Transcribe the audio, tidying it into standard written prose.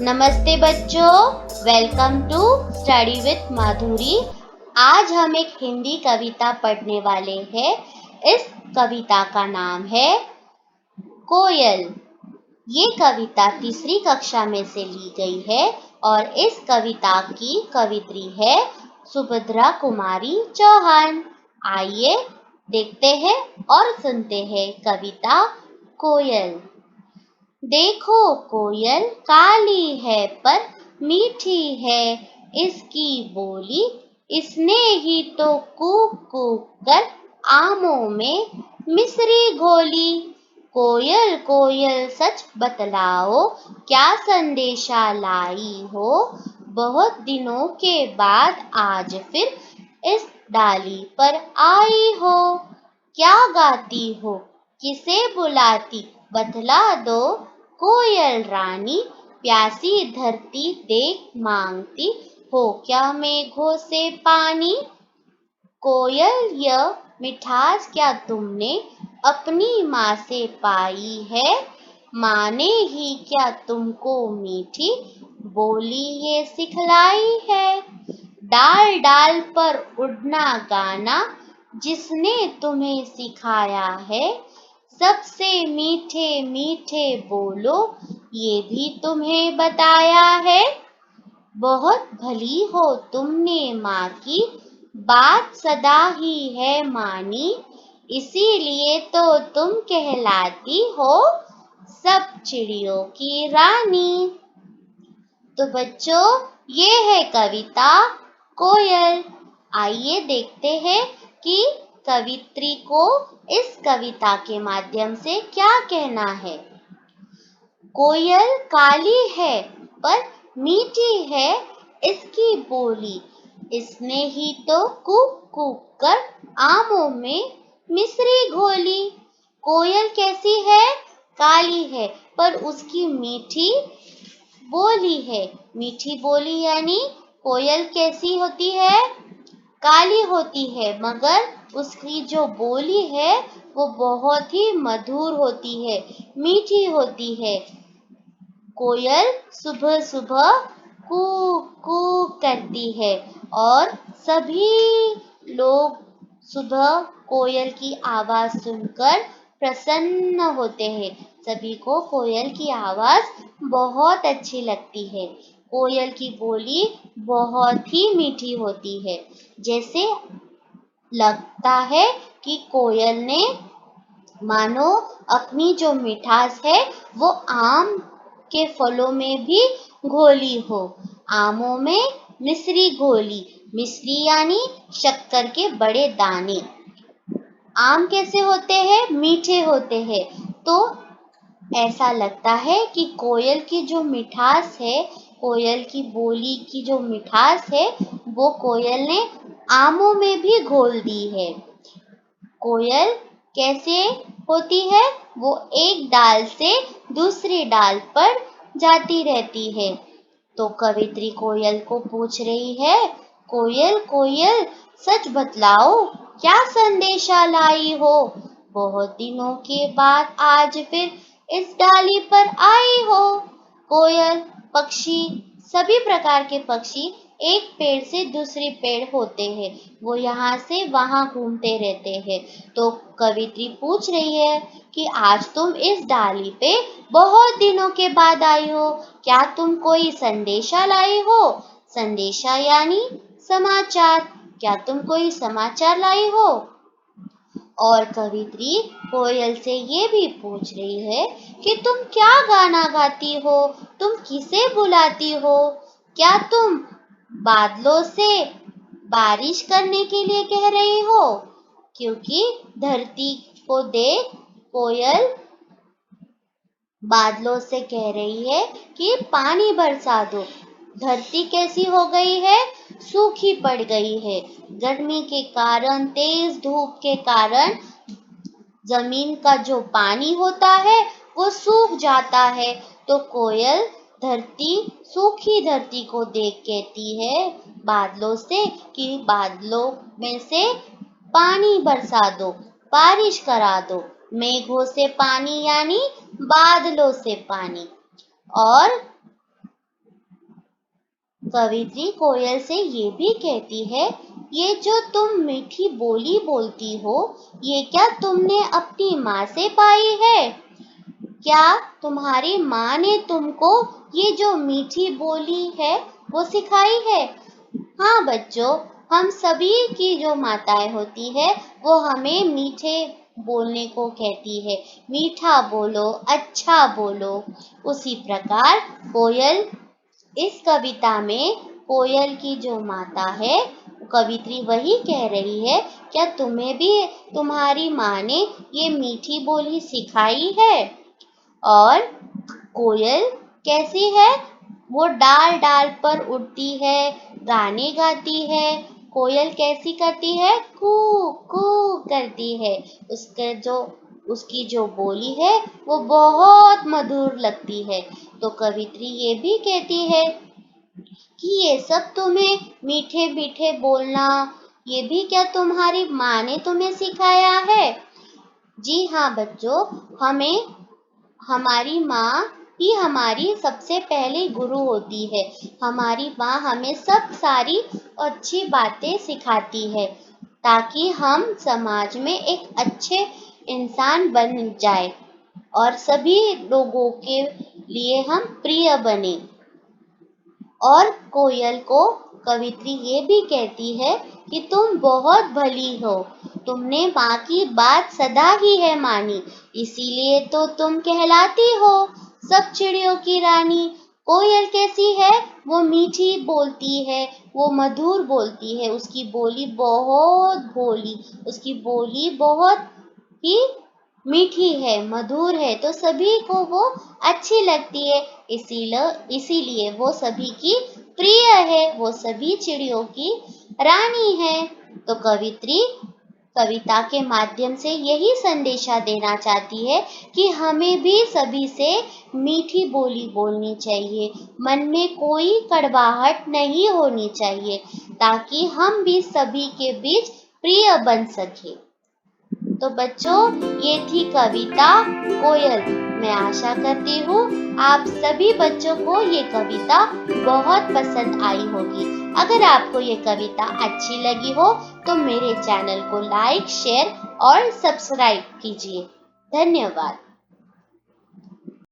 नमस्ते बच्चों, welcome to study with माधुरी। आज हम एक हिंदी कविता पढ़ने वाले हैं। इस कविता का नाम है कोयल। ये कविता तीसरी कक्षा में से ली गई है और इस कविता की कवित्री है सुभद्रा कुमारी चौहान। आइए देखते हैं और सुनते हैं कविता कोयल। देखो कोयल काली है पर मीठी है इसकी बोली, इसने ही तो कूक कूक कर आमों में मिश्री घोली। कोयल कोयल सच बतलाओ, क्या संदेशा लाई हो? बहुत दिनों के बाद आज फिर इस डाली पर आई हो। क्या गाती हो, किसे बुलाती, बतला दो। कोयल रानी प्यासी धरती देख मांगती, हो क्या मेघों से पानी। कोयल यह मिठास क्या तुमने अपनी माँ से पाई है? माँ ने ही क्या तुमको मीठी बोली ये सिखलाई है? डाल डाल पर उड़ना गाना जिसने तुम्हें सिखाया है, सबसे मीठे मीठे बोलो ये भी तुम्हें बताया है। बहुत भली हो तुमने माँ की, बात सदा ही है मानी, इसीलिए तो तुम कहलाती हो सब चिड़ियों की रानी। तो बच्चों, ये है कविता कोयल। आइए देखते हैं कि कवित्री को इस कविता के माध्यम से क्या कहना है। कोयल काली है पर मीठी है इसकी बोली, इसने ही तो कूक कूक कर आमों में मिश्री घोली। कोयल कैसी है? काली है पर उसकी मीठी बोली है। मीठी बोली यानी कोयल कैसी होती है? काली होती है, मगर उसकी जो बोली है वो बहुत ही मधुर होती है, मीठी होती है। कोयल सुबह सुबह कूक कूक करती है और सभी लोग सुबह कोयल की आवाज सुनकर प्रसन्न होते हैं। सभी को कोयल की आवाज बहुत अच्छी लगती है। कोयल की बोली बहुत ही मीठी होती है। जैसे लगता है कि कोयल ने मानो अपनी जो मिठास है वो आम के फलों में भी घोली हो। आमों में मिश्री घोली, मिश्री यानी शक्कर के बड़े दाने। आम कैसे होते हैं? मीठे होते हैं। तो ऐसा लगता है कि कोयल की जो मिठास है, कोयल की बोली की जो मिठास है, वो कोयल ने आमों में भी घोल दी है। कोयल कैसे होती है? वो एक डाल से दूसरी डाल पर जाती रहती है। तो कवित्री कोयल को पूछ रही है, कोयल कोयल सच बतलाओ, क्या संदेशा लाई हो? बहुत दिनों के बाद आज फिर इस डाली पर आई हो। कोयल, पक्षी, सभी प्रकार के पक्षी एक पेड़ से दूसरे पेड़ होते हैं, वो यहाँ से वहाँ घूमते रहते हैं। तो कवित्री पूछ रही है कि आज तुम इस डाली पे बहुत दिनों के बाद आई हो, क्या तुम कोई संदेशा लाई हो? संदेशा यानी समाचार, क्या तुम कोई समाचार लाई हो? और कवित्री कोयल से ये भी पूछ रही है कि तुम क्या गाना गाती हो, तुम किसे बुलाती हो? क्या तुम बादलों से बारिश करने के लिए कह रही हो? क्योंकि धरती को देख कोयल बादलों से कह रही है कि पानी बरसा दो। धरती कैसी हो गई है? सूखी पड़ गई है। गर्मी के कारण, तेज धूप के कारण जमीन का जो पानी होता है वो सूख जाता है। तो कोयल धरती, सूखी धरती को देख कहती है बादलों से कि बादलों में से पानी बरसा दो, बारिश करा दो। मेघों से पानी यानी बादलों से पानी। और कवित्री कोयल से ये भी कहती है, ये जो तुम मीठी बोली बोलती हो, ये क्या तुमने अपनी माँ से पाई है? क्या तुम्हारी माँ ने तुमको ये जो मीठी बोली है वो सिखाई है? हाँ बच्चों, हम सभी की जो माताएं होती है वो हमें मीठे बोलने को कहती है, मीठा बोलो, अच्छा बोलो। उसी प्रकार कोयल, इस कविता में कोयल की जो माता है, कवित्री वही कह रही है, क्या तुम्हें भी तुम्हारी माँ ने ये मीठी बोली सिखाई है? और कोयल कैसी है? वो डाल डाल पर उड़ती है, गाने गाती है। कोयल कैसी करती है? कू कू करती है। उसकी जो बोली है वो बहुत मधुर लगती है। तो कवित्री ये भी कहती है कि ये सब तुम्हें मीठे मीठे बोलना, ये भी क्या तुम्हारी माँ ने तुम्हें सिखाया है? जी हाँ बच्चों, हमें हमारी माँ ही हमारी सबसे पहली गुरु होती है। हमारी माँ हमें सब सारी अच्छी बातें सिखाती है ताकि हम समाज में एक अच्छे इंसान बन जाए और सभी लोगों के लिए हम प्रिय बने। और कोयल को कवित्री ये भी कहती है कि तुम बहुत भली हो, तुमने माँ की बात सदा ही है मानी, इसीलिए तो तुम कहलाती हो सब चिड़ियों की रानी। कोयल कैसी है? वो मीठी बोलती है, वो मधुर बोलती है, उसकी बोली बहुत भोली, उसकी बोली बहुत ही मीठी है, मधुर है, तो सभी को वो अच्छी लगती है। इसीलिए वो सभी की प्रिय है, वो सभी चिड़ियों की रानी है। तो कवित्री कविता के माध्यम से यही संदेशा देना चाहती है कि हमें भी सभी से मीठी बोली बोलनी चाहिए, मन में कोई कड़वाहट नहीं होनी चाहिए, ताकि हम भी सभी के बीच प्रिय बन सके। तो बच्चों, ये थी कविता कोयल। मैं आशा करती हूँ आप सभी बच्चों को ये कविता बहुत पसंद आई होगी। अगर आपको ये कविता अच्छी लगी हो तो मेरे चैनल को लाइक, शेयर और सब्सक्राइब कीजिए। धन्यवाद।